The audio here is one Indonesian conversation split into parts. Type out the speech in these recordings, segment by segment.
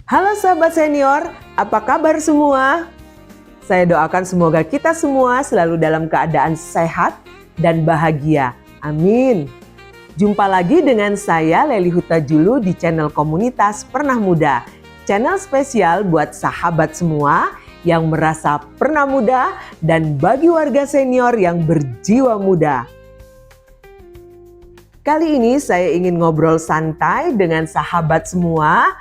Halo sahabat senior, apa kabar semua? Saya doakan semoga kita semua selalu dalam keadaan sehat dan bahagia. Amin. Jumpa lagi dengan saya Leli Huta-Julu di channel komunitas Pernah Muda. Channel spesial buat sahabat semua yang merasa pernah muda dan bagi warga senior yang berjiwa muda. Kali ini saya ingin ngobrol santai dengan sahabat semua.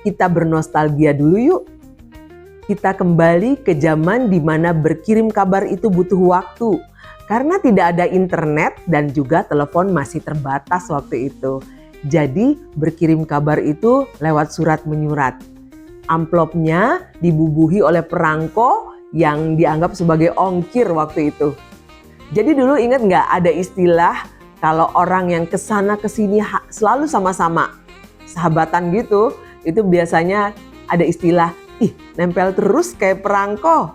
Kita bernostalgia dulu yuk. Kita kembali ke zaman di mana berkirim kabar itu butuh waktu. Karena tidak ada internet dan juga telepon masih terbatas waktu itu. Jadi berkirim kabar itu lewat surat menyurat. Amplopnya dibubuhi oleh perangko yang dianggap sebagai ongkir waktu itu. Jadi dulu ingat nggak ada istilah kalau orang yang kesana kesini selalu sama-sama. Sahabatan gitu. Itu biasanya ada istilah, nempel terus kayak perangko.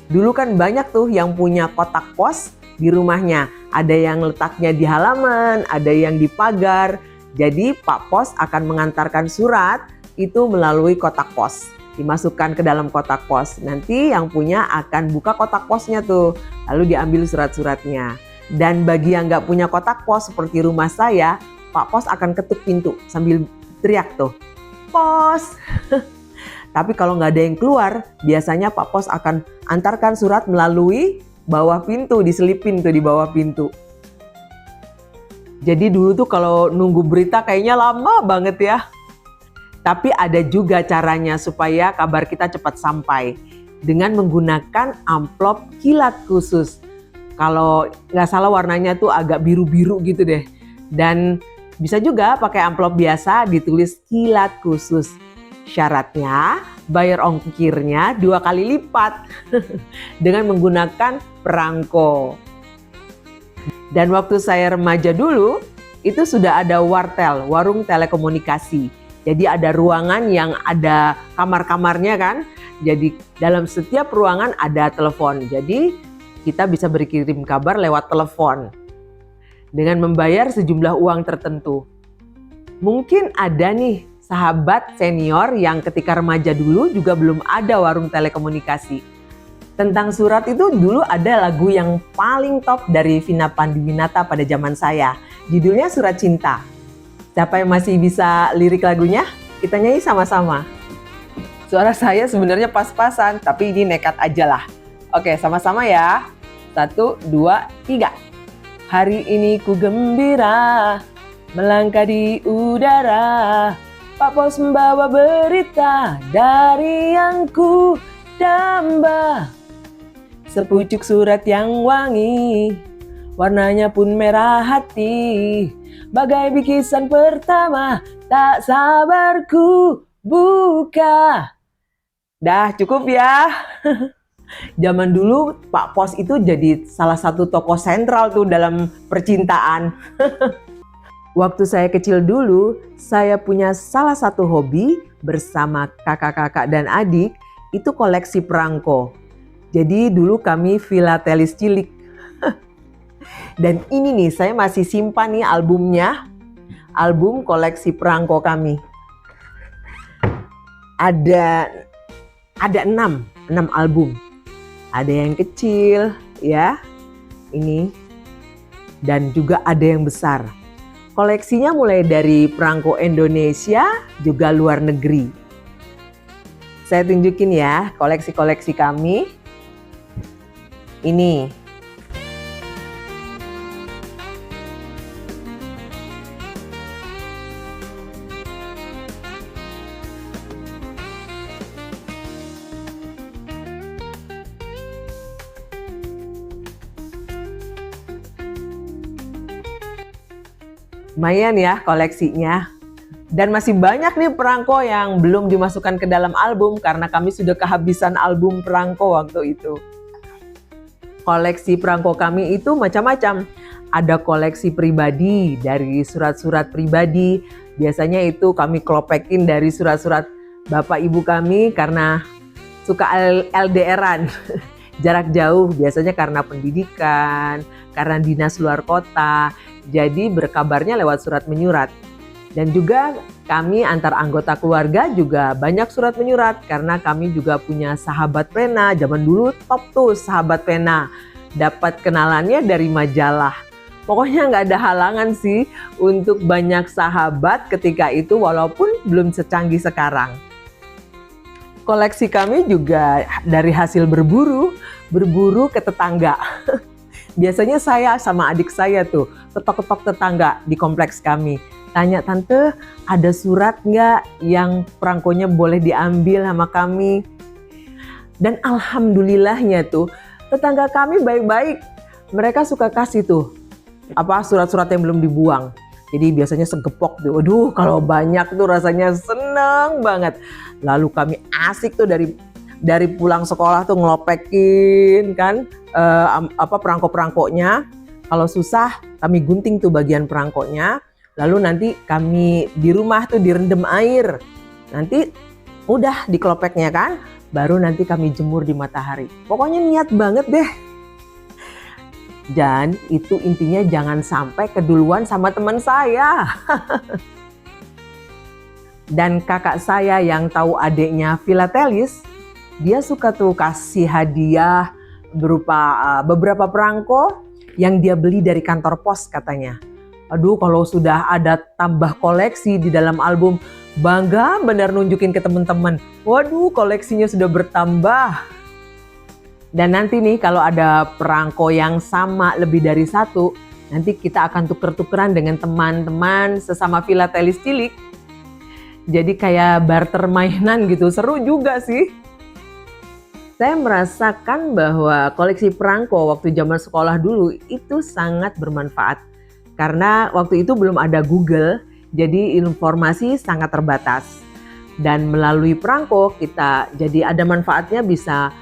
Dulu kan banyak tuh yang punya kotak pos di rumahnya. Ada yang letaknya di halaman, ada yang di pagar. Jadi Pak Pos akan mengantarkan surat itu melalui kotak pos. Dimasukkan ke dalam kotak pos. Nanti yang punya akan buka kotak posnya tuh. Lalu diambil surat-suratnya. Dan bagi yang nggak punya kotak pos seperti rumah saya, Pak Pos akan ketuk pintu sambil teriak tuh, pos. Tapi kalau nggak ada yang keluar, biasanya Pak Pos akan antarkan surat melalui bawah pintu, diselipin tuh di bawah pintu. Jadi dulu tuh kalau nunggu berita kayaknya lama banget ya. Tapi ada juga caranya supaya kabar kita cepat sampai dengan menggunakan amplop kilat khusus. Kalau nggak salah warnanya tuh agak biru-biru gitu deh. Dan bisa juga pakai amplop biasa ditulis kilat khusus. Syaratnya bayar ongkirnya 2 kali lipat dengan menggunakan perangko. Dan waktu saya remaja dulu itu sudah ada wartel, warung telekomunikasi. Jadi ada ruangan yang ada kamar-kamarnya kan. Jadi dalam setiap ruangan ada telepon. Jadi kita bisa berkirim kabar lewat telepon dengan membayar sejumlah uang tertentu. Mungkin ada nih sahabat senior yang ketika remaja dulu juga belum ada warung telekomunikasi. Tentang surat itu dulu ada lagu yang paling top dari Vina Panduwinata pada zaman saya. Judulnya Surat Cinta. Siapa yang masih bisa lirik lagunya? Kita nyanyi sama-sama. Suara saya sebenarnya pas-pasan, tapi ini nekat aja lah. Oke, sama-sama ya. 1, 2, 3. Hari ini ku gembira, melangkah di udara. Pak Pos membawa berita dari yang ku damba. Sepucuk surat yang wangi, warnanya pun merah hati. Bagai bikisan pertama, tak sabar ku buka. Dah cukup ya. Zaman dulu Pak Pos itu jadi salah satu tokoh sentral tuh dalam percintaan. Waktu saya kecil dulu, saya punya salah satu hobi bersama kakak-kakak dan adik, itu koleksi perangko. Jadi dulu kami filatelis cilik. Dan ini nih, saya masih simpan nih albumnya. Album koleksi perangko kami. Ada 6 album. Ada yang kecil ya, ini, dan juga ada yang besar. Koleksinya mulai dari perangko Indonesia juga luar negeri. Saya tunjukin ya koleksi-koleksi kami. Ini. Lumayan ya koleksinya. Dan masih banyak nih perangko yang belum dimasukkan ke dalam album karena kami sudah kehabisan album perangko waktu itu. Koleksi perangko kami itu macam-macam. Ada koleksi pribadi dari surat-surat pribadi. Biasanya itu kami klopekin dari surat-surat bapak ibu kami karena suka LDR-an. Jarak jauh biasanya karena pendidikan, karena dinas luar kota. Jadi berkabarnya lewat surat menyurat. Dan juga kami antar anggota keluarga juga banyak surat menyurat karena kami juga punya sahabat pena. Zaman dulu top tuh sahabat pena. Dapat kenalannya dari majalah. Pokoknya nggak ada halangan sih untuk banyak sahabat ketika itu walaupun belum secanggih sekarang. Koleksi kami juga dari hasil berburu ke tetangga. Biasanya saya sama adik saya tuh ketok-ketok tetangga di kompleks kami. Tanya, "Tante, ada surat nggak yang perangkonya boleh diambil sama kami?" Dan alhamdulillahnya tuh tetangga kami baik-baik. Mereka suka kasih tuh surat-surat yang belum dibuang. Jadi biasanya segepok tuh. Aduh, kalau banyak tuh rasanya seneng banget. Lalu kami asik tuh dari pulang sekolah tuh ngelopekin kan perangko-perangkonya. Kalau susah kami gunting tuh bagian perangkonya. Lalu nanti kami di rumah tuh direndam air. Nanti udah dikelopeknya kan, baru nanti kami jemur di matahari. Pokoknya niat banget deh. Dan itu intinya jangan sampai keduluan sama teman saya. Dan kakak saya yang tahu adiknya filatelis, dia suka tuh kasih hadiah berupa beberapa perangko yang dia beli dari kantor pos katanya. Aduh, kalau sudah ada tambah koleksi di dalam album, bangga benar nunjukin ke teman-teman. Waduh, koleksinya sudah bertambah. Dan nanti nih kalau ada perangko yang sama lebih dari satu, nanti kita akan tuker-tukeran dengan teman-teman sesama filatelis cilik. Jadi kayak barter mainan gitu, seru juga sih. Saya merasakan bahwa koleksi perangko waktu zaman sekolah dulu itu sangat bermanfaat. Karena waktu itu belum ada Google, jadi informasi sangat terbatas. Dan melalui perangko kita jadi ada manfaatnya, bisa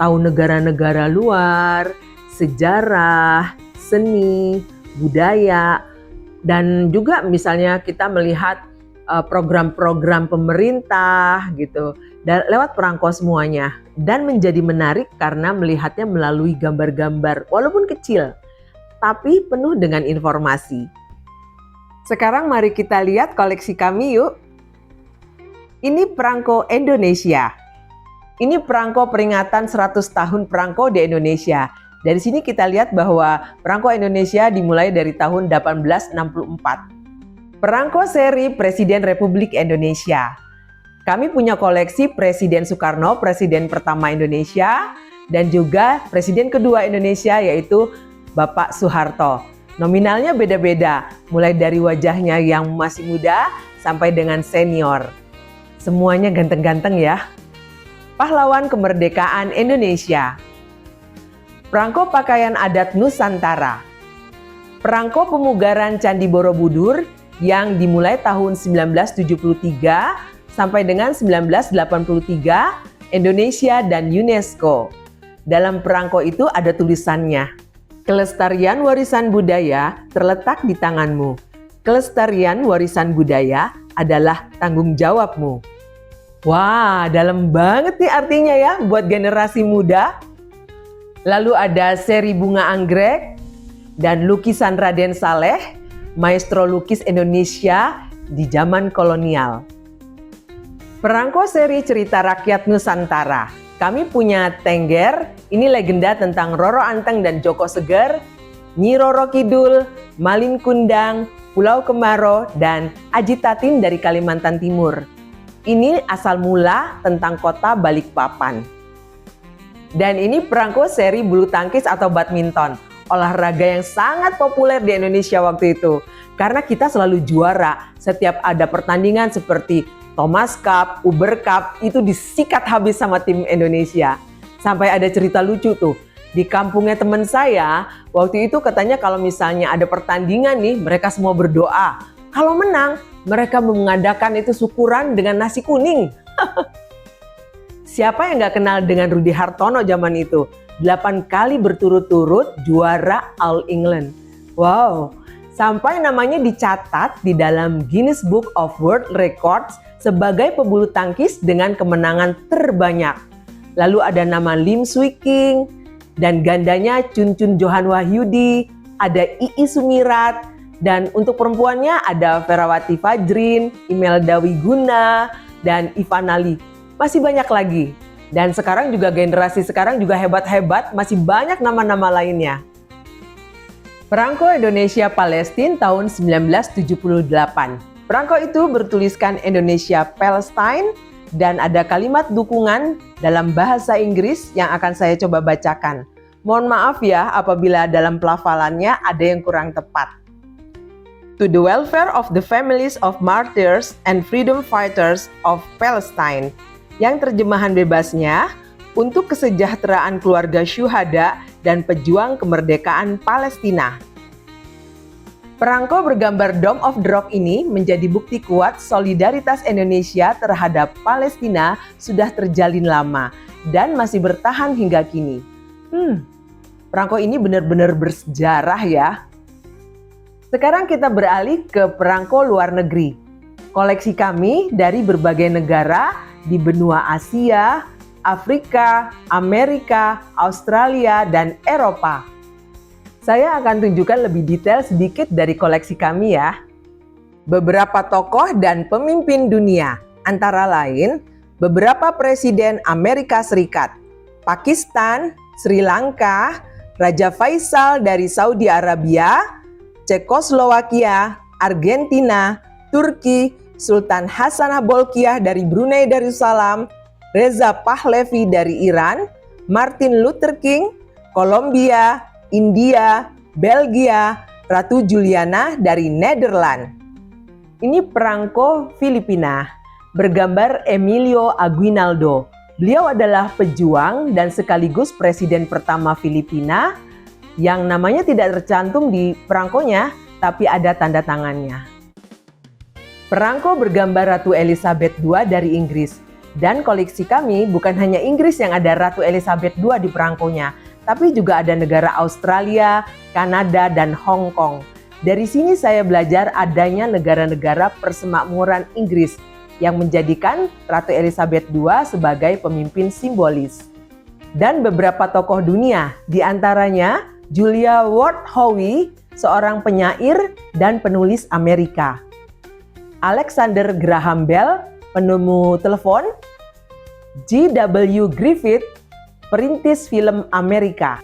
tahu negara-negara luar, sejarah, seni, budaya. Dan juga misalnya kita melihat program-program pemerintah gitu. Dan lewat perangko semuanya. Dan menjadi menarik karena melihatnya melalui gambar-gambar walaupun kecil, tapi penuh dengan informasi. Sekarang mari kita lihat koleksi kami yuk. Ini perangko Indonesia. Ini perangko peringatan 100 tahun perangko di Indonesia. Dari sini kita lihat bahwa perangko Indonesia dimulai dari tahun 1864. Perangko seri Presiden Republik Indonesia. Kami punya koleksi Presiden Soekarno, Presiden pertama Indonesia, dan juga Presiden kedua Indonesia yaitu Bapak Soeharto. Nominalnya beda-beda, mulai dari wajahnya yang masih muda sampai dengan senior. Semuanya ganteng-ganteng ya. Pahlawan kemerdekaan Indonesia. Perangko pakaian adat Nusantara. Perangko pemugaran Candi Borobudur yang dimulai tahun 1973 sampai dengan 1983, Indonesia dan UNESCO. Dalam perangko itu ada tulisannya. Kelestarian warisan budaya terletak di tanganmu. Kelestarian warisan budaya adalah tanggung jawabmu. Wah, dalam banget nih artinya ya buat generasi muda. Lalu ada seri bunga anggrek dan lukisan Raden Saleh, maestro lukis Indonesia di zaman kolonial. Perangko seri cerita rakyat Nusantara. Kami punya Tengger, ini legenda tentang Roro Anteng dan Joko Seger, Nyi Roro Kidul, Malin Kundang, Pulau Kemaro, dan Aji Tatin dari Kalimantan Timur. Ini asal mula tentang kota Balikpapan. Dan ini perangko seri bulu tangkis atau badminton, olahraga yang sangat populer di Indonesia waktu itu. Karena kita selalu juara setiap ada pertandingan seperti Thomas Cup, Uber Cup, itu disikat habis sama tim Indonesia. Sampai ada cerita lucu tuh. Di kampungnya teman saya, waktu itu katanya kalau misalnya ada pertandingan nih, mereka semua berdoa. Kalau menang, mereka mengadakan itu syukuran dengan nasi kuning. Siapa yang gak kenal dengan Rudy Hartono zaman itu? 8 kali berturut-turut juara All England. Wow, sampai namanya dicatat di dalam Guinness Book of World Records sebagai pebulu tangkis dengan kemenangan terbanyak. Lalu ada nama Lim Swee King dan gandanya Chun Chun Johan Wahyudi, ada Ii Sumirat, Dan untuk perempuannya ada Ferawati Fajrin, Imelda Wiguna, dan Ivana Lee. Masih banyak lagi. Dan sekarang juga generasi sekarang juga hebat-hebat, masih banyak nama-nama lainnya. Perangko Indonesia Palestina tahun 1978. Perangko itu bertuliskan Indonesia Palestine dan ada kalimat dukungan dalam bahasa Inggris yang akan saya coba bacakan. Mohon maaf ya apabila dalam pelafalannya ada yang kurang tepat. To the welfare of the families of martyrs and freedom fighters of Palestine. Yang terjemahan bebasnya, untuk kesejahteraan keluarga syuhada dan pejuang kemerdekaan Palestina. Perangko bergambar Dome of the Rock ini menjadi bukti kuat solidaritas Indonesia terhadap Palestina sudah terjalin lama dan masih bertahan hingga kini. Perangko ini benar-benar bersejarah ya. Sekarang kita beralih ke perangko luar negeri. Koleksi kami dari berbagai negara di benua Asia, Afrika, Amerika, Australia, dan Eropa. Saya akan tunjukkan lebih detail sedikit dari koleksi kami ya. Beberapa tokoh dan pemimpin dunia, antara lain beberapa presiden Amerika Serikat, Pakistan, Sri Lanka, Raja Faisal dari Saudi Arabia, Cekoslowakia, Argentina, Turki, Sultan Hasanah Bolkiah dari Brunei Darussalam, Reza Pahlavi dari Iran, Martin Luther King, Kolombia, India, Belgia, Ratu Juliana dari Nederland. Ini perangko Filipina, bergambar Emilio Aguinaldo. Beliau adalah pejuang dan sekaligus presiden pertama Filipina yang namanya tidak tercantum di perangkonya, tapi ada tanda tangannya. Perangko bergambar Ratu Elizabeth II dari Inggris. Dan koleksi kami bukan hanya Inggris yang ada Ratu Elizabeth II di perangkonya, tapi juga ada negara Australia, Kanada, dan Hong Kong. Dari sini saya belajar adanya negara-negara persemakmuran Inggris yang menjadikan Ratu Elizabeth II sebagai pemimpin simbolis. Dan beberapa tokoh dunia, diantaranya Julia Ward Howe, seorang penyair dan penulis Amerika. Alexander Graham Bell, penemu telepon. G.W. Griffith, perintis film Amerika.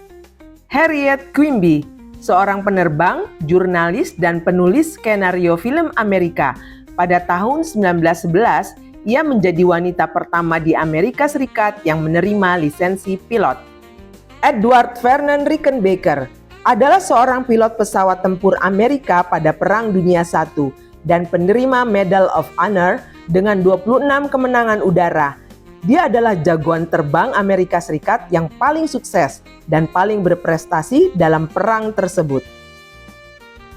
Harriet Quimby, seorang penerbang, jurnalis, dan penulis skenario film Amerika. Pada tahun 1911, ia menjadi wanita pertama di Amerika Serikat yang menerima lisensi pilot. Edward Vernon Rickenbacker adalah seorang pilot pesawat tempur Amerika pada Perang Dunia I dan penerima Medal of Honor dengan 26 kemenangan udara. Dia adalah jagoan terbang Amerika Serikat yang paling sukses dan paling berprestasi dalam perang tersebut.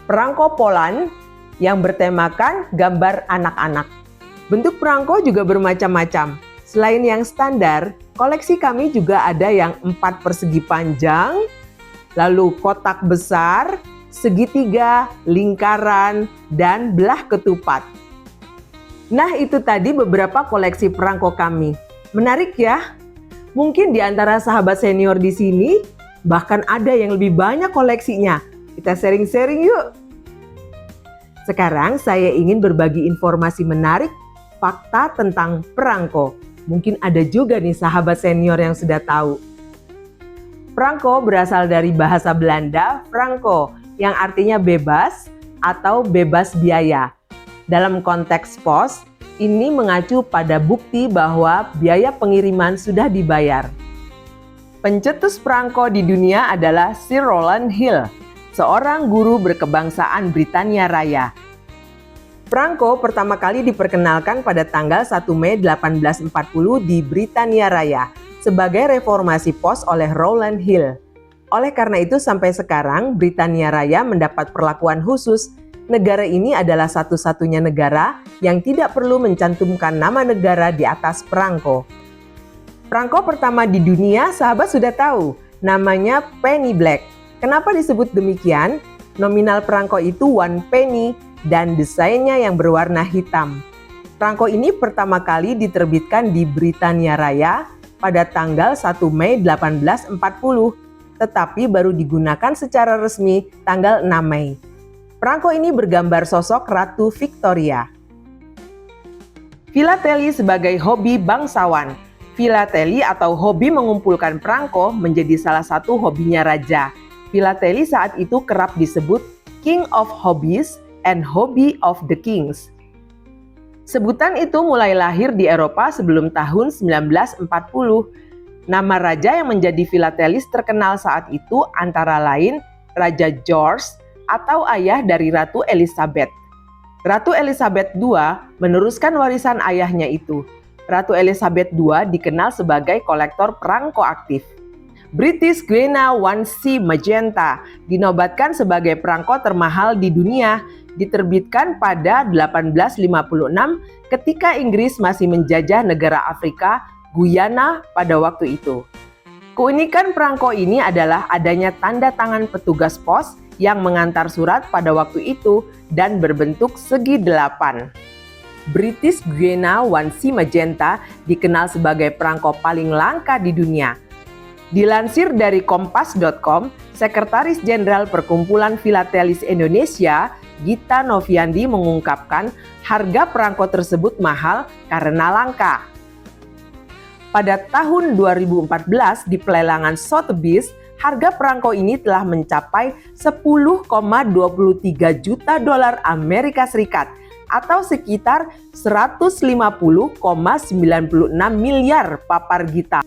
Perangko Poland yang bertemakan gambar anak-anak. Bentuk perangko juga bermacam-macam. Selain yang standar, koleksi kami juga ada yang 4 persegi panjang, lalu kotak besar, segitiga, lingkaran, dan belah ketupat. Nah, itu tadi beberapa koleksi perangko kami. Menarik ya? Mungkin di antara sahabat senior di sini bahkan ada yang lebih banyak koleksinya. Kita sharing-sharing yuk. Sekarang saya ingin berbagi informasi menarik, fakta tentang perangko. Mungkin ada juga nih sahabat senior yang sudah tahu. Perangko berasal dari bahasa Belanda franco yang artinya bebas atau bebas biaya. Dalam konteks pos, ini mengacu pada bukti bahwa biaya pengiriman sudah dibayar. Pencetus perangko di dunia adalah Sir Rowland Hill, seorang guru berkebangsaan Britania Raya. Perangko pertama kali diperkenalkan pada tanggal 1 Mei 1840 di Britania Raya sebagai reformasi pos oleh Rowland Hill. Oleh karena itu sampai sekarang Britania Raya mendapat perlakuan khusus. Negara ini adalah satu-satunya negara yang tidak perlu mencantumkan nama negara di atas perangko. Perangko pertama di dunia sahabat sudah tahu, namanya penny black. Kenapa disebut demikian? Nominal perangko itu 1 penny dan desainnya yang berwarna hitam. Perangko ini pertama kali diterbitkan di Britania Raya pada tanggal 1 Mei 1840, tetapi baru digunakan secara resmi tanggal 6 Mei. Perangko ini bergambar sosok Ratu Victoria. Filateli sebagai hobi bangsawan. Filateli atau hobi mengumpulkan perangko menjadi salah satu hobinya raja. Filateli saat itu kerap disebut King of Hobbies and Hobby of the Kings. Sebutan itu mulai lahir di Eropa sebelum tahun 1940. Nama raja yang menjadi filatelis terkenal saat itu antara lain Raja George atau ayah dari Ratu Elizabeth. Ratu Elizabeth II meneruskan warisan ayahnya itu. Ratu Elizabeth II dikenal sebagai kolektor perangko aktif. British Guiana 1C Magenta dinobatkan sebagai perangko termahal di dunia, diterbitkan pada 1856 ketika Inggris masih menjajah negara Afrika, Guyana pada waktu itu. Keunikan perangko ini adalah adanya tanda tangan petugas pos yang mengantar surat pada waktu itu dan berbentuk segi 8. British Guiana 1C Magenta dikenal sebagai perangko paling langka di dunia. Dilansir dari kompas.com, Sekretaris Jenderal Perkumpulan Filatelis Indonesia, Gita Noviandi mengungkapkan harga perangko tersebut mahal karena langka. Pada tahun 2014 di pelelangan Sotheby's, harga perangko ini telah mencapai 10,23 juta dolar Amerika Serikat atau sekitar 150,96 miliar papar Gita.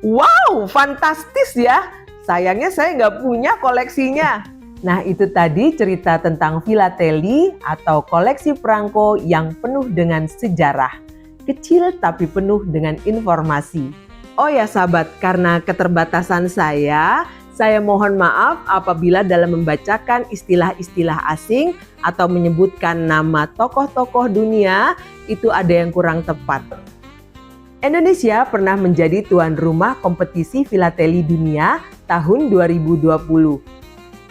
Wow, fantastis ya. Sayangnya saya nggak punya koleksinya. Nah, itu tadi cerita tentang filateli atau koleksi perangko yang penuh dengan sejarah. Kecil tapi penuh dengan informasi. Oh ya sahabat, karena keterbatasan saya mohon maaf apabila dalam membacakan istilah-istilah asing atau menyebutkan nama tokoh-tokoh dunia itu ada yang kurang tepat. Indonesia pernah menjadi tuan rumah kompetisi filateli dunia tahun 2020.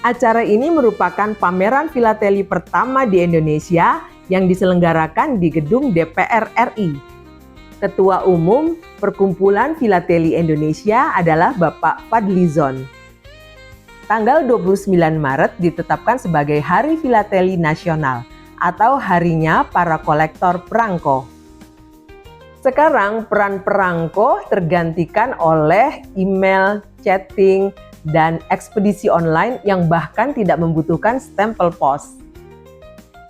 Acara ini merupakan pameran filateli pertama di Indonesia yang diselenggarakan di gedung DPR RI. Ketua Umum Perkumpulan Filateli Indonesia adalah Bapak Fadlizon. Tanggal 29 Maret ditetapkan sebagai Hari Filateli Nasional atau harinya para kolektor perangko. Sekarang peran perangko tergantikan oleh email, chatting, dan ekspedisi online yang bahkan tidak membutuhkan stempel pos.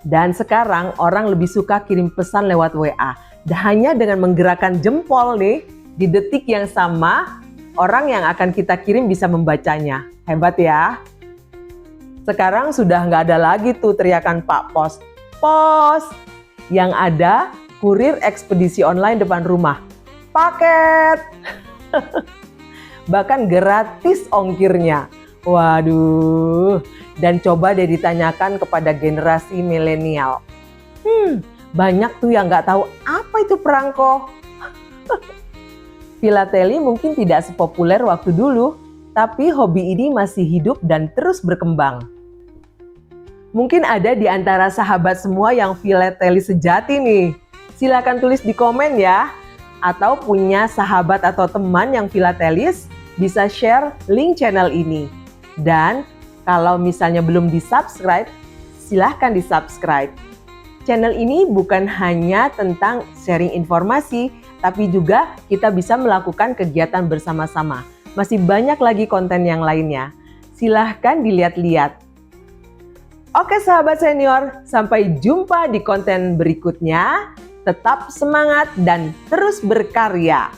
Dan sekarang orang lebih suka kirim pesan lewat WA. Hanya dengan menggerakkan jempol nih, di detik yang sama, orang yang akan kita kirim bisa membacanya. Hebat ya. Sekarang sudah nggak ada lagi tuh teriakan Pak Pos. Pos! Yang ada kurir ekspedisi online depan rumah. Paket! Bahkan gratis ongkirnya. Waduh. Dan coba deh ditanyakan kepada generasi milenial. Banyak tuh yang nggak tahu apa itu perangko. Filateli mungkin tidak sepopuler waktu dulu, tapi hobi ini masih hidup dan terus berkembang. Mungkin ada di antara sahabat semua yang filateli sejati nih. Silakan tulis di komen ya. Atau punya sahabat atau teman yang filatelis, bisa share link channel ini. Dan kalau misalnya belum di-subscribe, silahkan di-subscribe. Channel ini bukan hanya tentang sharing informasi, tapi juga kita bisa melakukan kegiatan bersama-sama. Masih banyak lagi konten yang lainnya. Silahkan dilihat-lihat. Oke sahabat senior, sampai jumpa di konten berikutnya. Tetap semangat dan terus berkarya.